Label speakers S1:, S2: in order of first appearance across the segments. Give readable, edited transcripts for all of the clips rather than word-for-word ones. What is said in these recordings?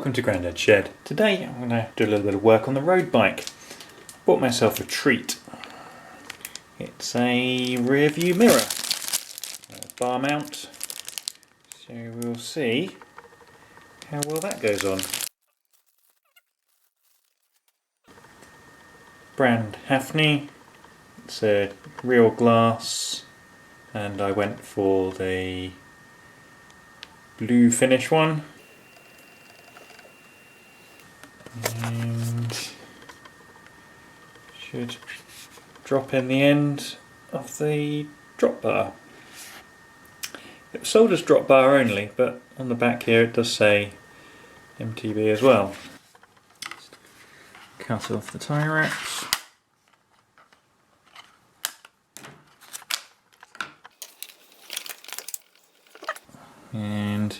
S1: welcome to Grandad's Shed. Today I'm going to do a little bit of work on the road bike. Bought myself a treat. It's a rear view mirror, a bar mount, so we'll see how well that goes on. Brand Hafny, it's a real glass, and I went for the blue finish one. And should drop in the end of the drop bar. It was sold as drop bar only, but on the back here it does say MTB as well. Just cut off the tie wraps. And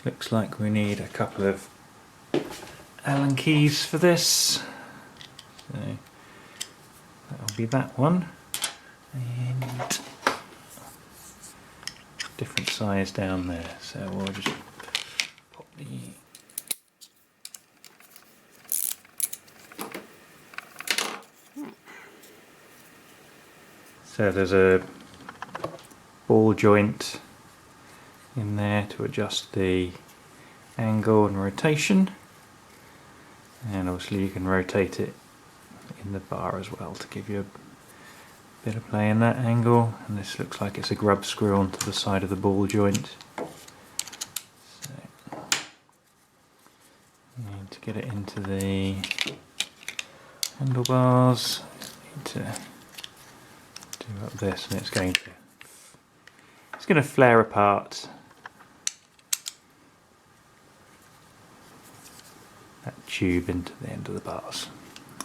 S1: looks like we need a couple of Allen keys for this, so that'll be that one, and different size down there, so we'll just pop the so there's a ball joint in there to adjust the angle and rotation. And obviously you can rotate it in the bar as well to give you a bit of play in that angle. And this looks like it's a grub screw onto the side of the ball joint. So you need to get it into the handlebars. Need to do up this, and it's going to flare apart. That tube into the end of the bars.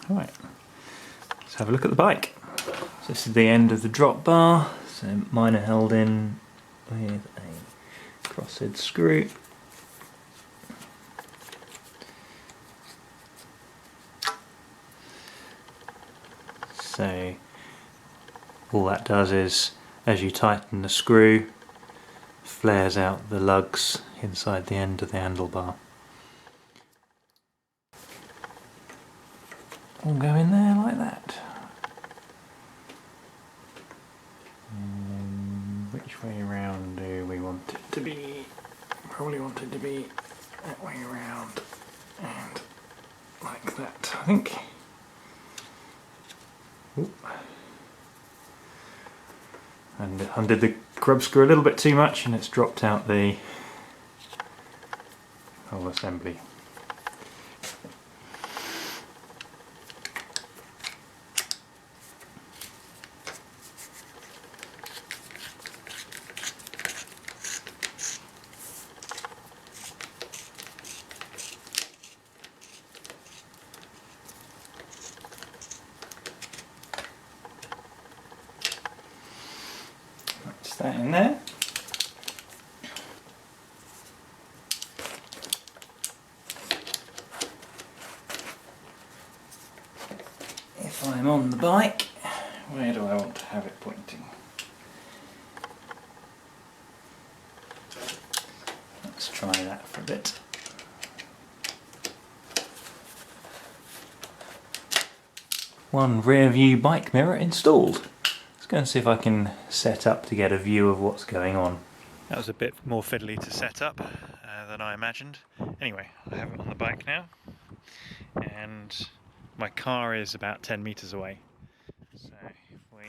S1: Alright, let's have a look at the bike. So this is the end of the drop bar. So mine are held in with a crosshead screw. So all that does is, as you tighten the screw, flares out the lugs inside the end of the handlebar. All go in there like that. And which way around do we want it to be? Probably want it to be that way around and like that, I think. Oop. And undid the grub screw a little bit too much, and it's dropped out the whole assembly. That's that in there. If I'm on the bike, where do I want to have it pointing? Let's try that for a bit. One rear view bike mirror installed. Let's go and see if I can set up to get a view of what's going on. That was a bit more fiddly to set up than I imagined. Anyway, I have it on the bike now, and my car is about 10 metres away. So if we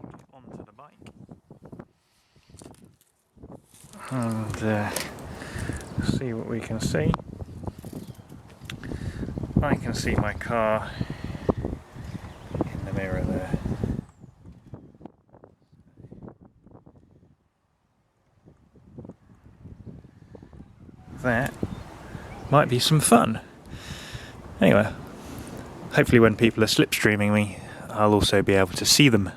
S1: get onto the bike and see what we can see. I can see my car in the mirror there. That might be some fun. Anyway, hopefully when people are slipstreaming me, I'll also be able to see them.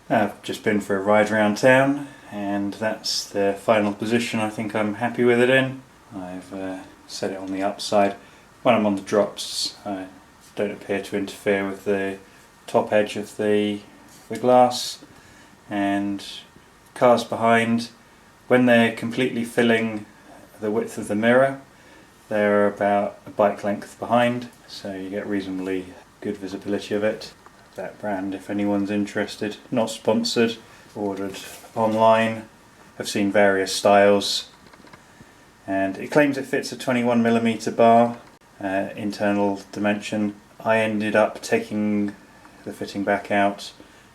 S1: I've just been for a ride around town, and that's the final position I think I'm happy with it in. I've set it on the upside. When I'm on the drops, I don't appear to interfere with the top edge of the glass, and cars behind, when they're completely filling the width of the mirror. They're about a bike length behind, so you get reasonably good visibility of it. That brand, if anyone's interested. Not sponsored, ordered online. I've seen various styles, and it claims it fits a 21mm bar, internal dimension. I ended up taking the fitting back out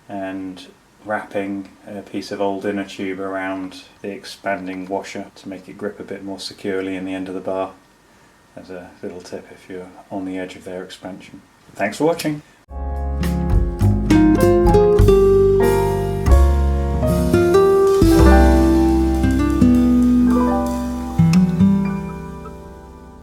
S1: and wrapping a piece of old inner tube around the expanding washer to make it grip a bit more securely in the end of the bar, as a little tip if you're on the edge of their expansion. Thanks for watching.